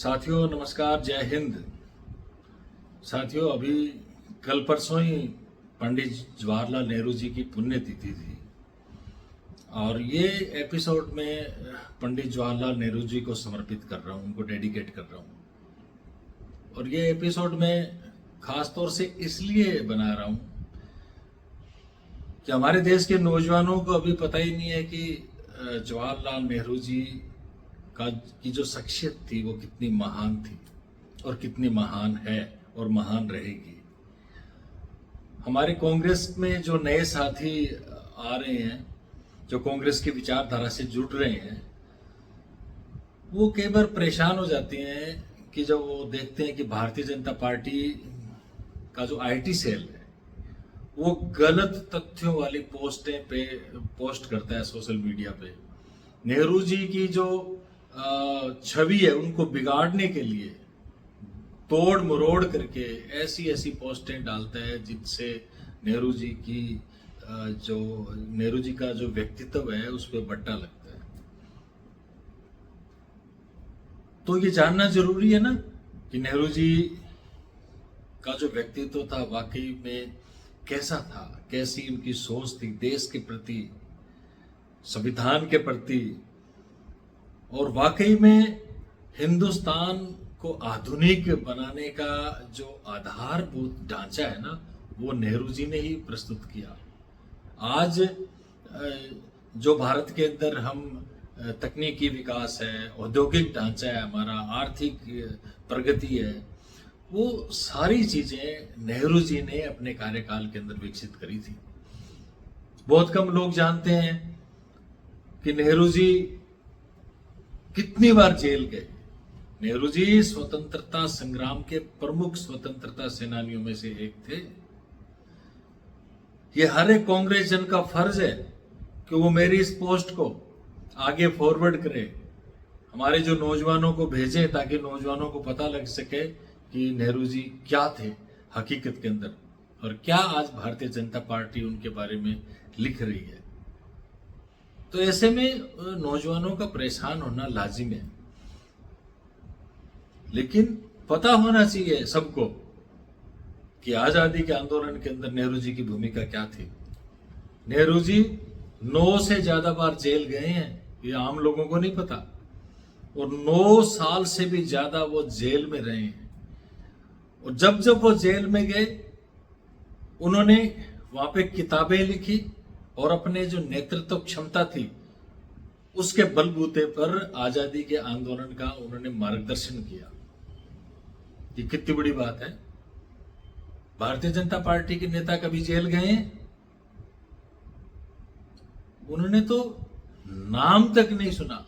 साथियों नमस्कार, जय हिंद। साथियों, अभी कल परसों ही पंडित जवाहरलाल नेहरू जी की पुण्यतिथि थी और ये एपिसोड में पंडित जवाहरलाल नेहरू जी को समर्पित कर रहा हूँ, उनको डेडिकेट कर रहा हूँ। और ये एपिसोड में खास तौर से इसलिए बना रहा हूँ कि हमारे देश के नौजवानों को अभी पता ही नहीं है कि जवाहरलाल नेहरू जी की जो शख्सियत थी वो कितनी महान थी और कितनी महान है और महान रहेगी। हमारे कांग्रेस में जो नए साथी आ रहे हैं, जो कांग्रेस की विचारधारा से जुड़ रहे हैं, वो कई बार परेशान हो जाते हैं कि जब वो देखते हैं कि भारतीय जनता पार्टी का जो आईटी सेल है वो गलत तथ्यों वाली पोस्टें पे पोस्ट करता है सोशल मीडिया पे। नेहरू जी की जो छवि है उनको बिगाड़ने के लिए तोड़ मरोड़ करके ऐसी ऐसी पोस्टें डालता है जिनसे नेहरू जी का जो व्यक्तित्व है उस पर बट्टा लगता है। तो ये जानना जरूरी है ना कि नेहरू जी का जो व्यक्तित्व था वाकई में कैसा था, कैसी उनकी सोच थी देश के प्रति, संविधान के प्रति, और वाकई में हिंदुस्तान को आधुनिक बनाने का जो आधारभूत ढांचा है ना वो नेहरू जी ने ही प्रस्तुत किया। आज जो भारत के अंदर हम तकनीकी विकास है, औद्योगिक ढांचा है, हमारा आर्थिक प्रगति है, वो सारी चीजें नेहरू जी ने अपने कार्यकाल के अंदर विकसित करी थी। बहुत कम लोग जानते हैं कि नेहरू जी कितनी बार जेल गए। नेहरू जी स्वतंत्रता संग्राम के प्रमुख स्वतंत्रता सेनानियों में से एक थे। ये हर एक कांग्रेस जन का फर्ज है कि वो मेरी इस पोस्ट को आगे फॉरवर्ड करे, हमारे जो नौजवानों को भेजें ताकि नौजवानों को पता लग सके कि नेहरू जी क्या थे हकीकत के अंदर और क्या आज भारतीय जनता पार्टी उनके बारे में लिख रही है। तो ऐसे में नौजवानों का परेशान होना लाजिम है, लेकिन पता होना चाहिए सबको कि आजादी के आंदोलन के अंदर नेहरू जी की भूमिका क्या थी। नेहरू जी 9 से ज्यादा बार जेल गए हैं, ये आम लोगों को नहीं पता, और 9 साल से भी ज्यादा वो जेल में रहे हैं। और जब जब वो जेल में गए उन्होंने वहां पे किताबें लिखी और अपने जो नेतृत्व क्षमता थी उसके बलबूते पर आजादी के आंदोलन का उन्होंने मार्गदर्शन किया। ये कितनी बड़ी बात है। भारतीय जनता पार्टी के नेता कभी जेल गए? उन्होंने तो नाम तक नहीं सुना।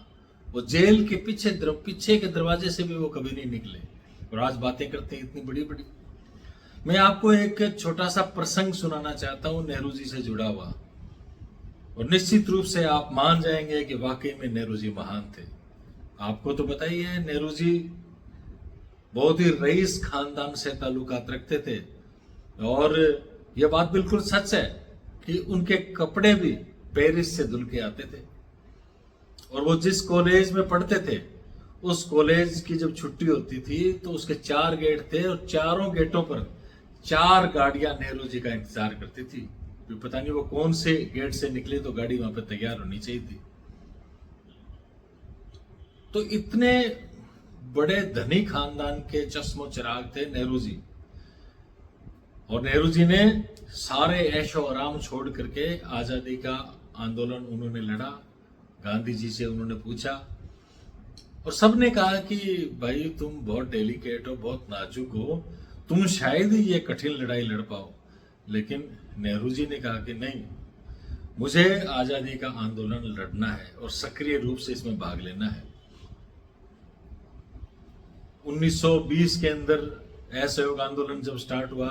वो जेल के पीछे के दरवाजे से भी वो कभी नहीं निकले और आज बातें करते हैं इतनी बड़ी बड़ी। मैं आपको एक छोटा सा प्रसंग सुनाना चाहता हूं नेहरू जी से जुड़ा हुआ, और निश्चित रूप से आप मान जाएंगे कि वाकई में नेहरू जी महान थे। आपको तो पता ही है नेहरू जी बहुत ही रईस खानदान से ताल्लुकात रखते थे, और यह बात बिल्कुल सच है कि उनके कपड़े भी पेरिस से धुल के आते थे। और वो जिस कॉलेज में पढ़ते थे उस कॉलेज की जब छुट्टी होती थी तो उसके 4 गेट थे और चारों गेटों पर 4 गाड़ियां नेहरू जी का इंतजार करती थी। पता नहीं वो कौन से गेट से निकले तो गाड़ी वहां पर तैयार होनी चाहिए थी। तो इतने बड़े धनी खानदान के चश्मो चिराग थे नेहरू जी, और नेहरू जी ने सारे ऐशो आराम छोड़ करके आजादी का आंदोलन उन्होंने लड़ा। गांधी जी से उन्होंने पूछा और सबने कहा कि भाई तुम बहुत डेलिकेट हो, बहुत नाजुक हो, तुम शायद ही ये कठिन लड़ाई लड़ पाओ। लेकिन नेहरू जी ने कहा कि नहीं, मुझे आजादी का आंदोलन लड़ना है और सक्रिय रूप से इसमें भाग लेना है। 1920 के अंदर असहयोग आंदोलन जब स्टार्ट हुआ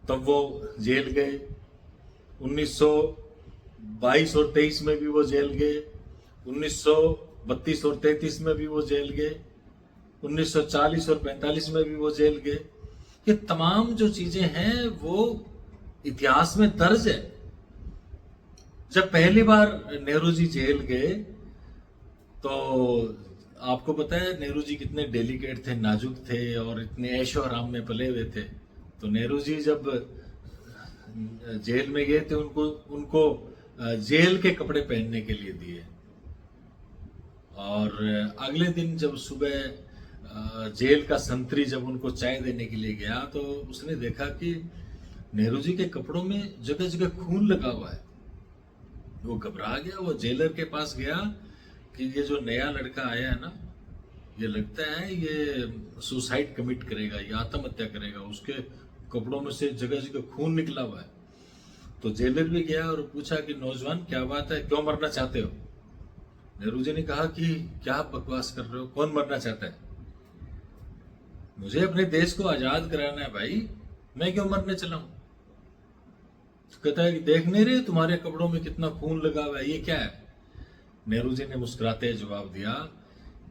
तब वो जेल गए। 1922 और 23 में भी वो जेल गए। 1932 और 33 में भी वो जेल गए। 1940 और 45 में भी वो जेल गए। ये तमाम जो चीजें हैं वो इतिहास में दर्ज है। जब पहली बार नेहरू जी जेल गए तो आपको पता है नेहरू जी कितने डेलिकेट थे, नाजुक थे और इतने ऐशो आराम में पले हुए थे। तो नेहरू जी जब जेल में गए थे, उनको उनको जेल के कपड़े पहनने के लिए दिए। और अगले दिन जब सुबह जेल का संतरी जब उनको चाय देने के लिए गया, तो उसने देखा कि नेहरू जी के कपड़ों में जगह जगह खून लगा हुआ है। वो घबरा गया, वो जेलर के पास गया कि ये जो नया लड़का आया है ना, ये लगता है ये सुसाइड कमिट करेगा, ये आत्महत्या करेगा, उसके कपड़ों में से जगह जगह खून निकला हुआ है। तो जेलर भी गया और पूछा कि नौजवान क्या बात है, क्यों मरना चाहते हो? नेहरू जी ने कहा कि क्या आप बकवास कर रहे हो, कौन मरना चाहता है? मुझे अपने देश को आजाद कराना है भाई, मैं क्यों मरने चला हूं? तो कहता है कि देख नहीं रहे तुम्हारे कपड़ों में कितना खून लगा हुआ है, ये क्या है? नेहरू जी ने मुस्कुराते जवाब दिया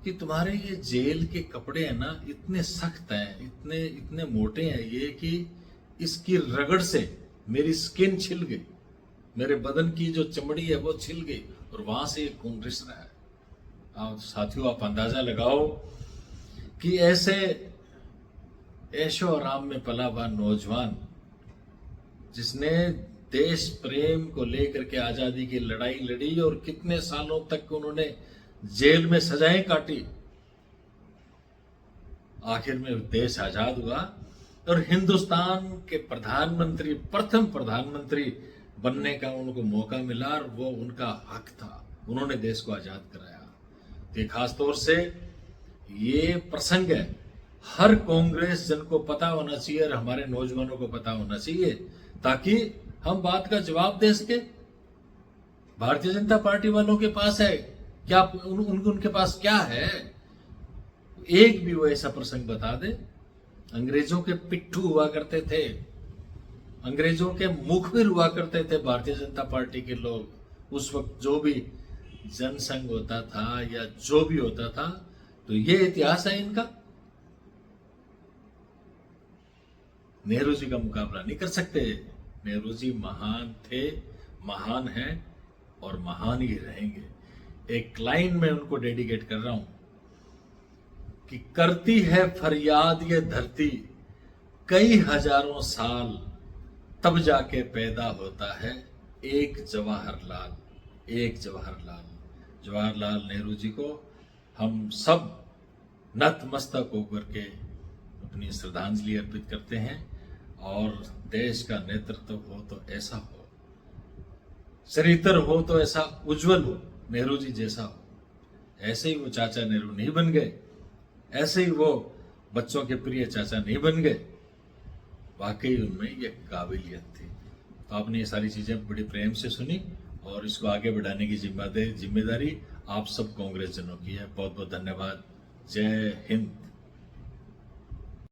कि तुम्हारे ये जेल के कपड़े हैं ना, इतने सख्त हैं, इतने इतने मोटे हैं ये, कि इसकी रगड़ से मेरी स्किन छिल गई, मेरे बदन की जो चमड़ी है वो छिल गई और वहां से खून रिस रहा है। आप साथियों, आप अंदाजा लगाओ कि ऐसे ऐशो आराम में पला हुआ नौजवान, जिसने देश प्रेम को लेकर के आजादी की लड़ाई लड़ी और कितने सालों तक उन्होंने जेल में सजाएं काटी, आखिर में देश आजाद हुआ और हिंदुस्तान के प्रधानमंत्री, प्रथम प्रधानमंत्री बनने का उनको मौका मिला और वो उनका हक था, उन्होंने देश को आजाद कराया। तो खास तौर से ये प्रसंग है, हर कांग्रेस जन को पता होना चाहिए और हमारे नौजवानों को पता होना चाहिए, ताकि हम बात का जवाब दे सके। भारतीय जनता पार्टी वालों के पास है क्या? उनके पास क्या है? एक भी वो ऐसा प्रसंग बता दे। अंग्रेजों के पिट्ठू हुआ करते थे, अंग्रेजों के मुखबिर हुआ करते थे भारतीय जनता पार्टी के लोग। उस वक्त जो भी जनसंघ होता था या जो भी होता था, तो ये इतिहास है इनका। नेहरू जी का मुकाबला नहीं कर सकते। नेहरू जी महान थे, महान हैं और महान ही रहेंगे। एक लाइन में उनको डेडिकेट कर रहा हूं कि करती है फरियाद ये धरती कई हजारों साल, तब जाके पैदा होता है एक जवाहरलाल, एक जवाहरलाल। जवाहरलाल नेहरू जी को हम सब नतमस्तक होकर के अपनी श्रद्धांजलि अर्पित करते हैं। और देश का नेतृत्व हो तो ऐसा हो, चरित्र हो तो ऐसा उज्जवल हो, नेहरू जी जैसा हो। ऐसे ही वो चाचा नेहरू नहीं बन गए, ऐसे ही वो बच्चों के प्रिय चाचा नहीं बन गए, वाकई उनमें ये काबिलियत थी। तो आपने ये सारी चीजें बड़ी प्रेम से सुनी और इसको आगे बढ़ाने की जिम्मेदारी आप सब कांग्रेस जनों की है। बहुत बहुत धन्यवाद। जय हिंद।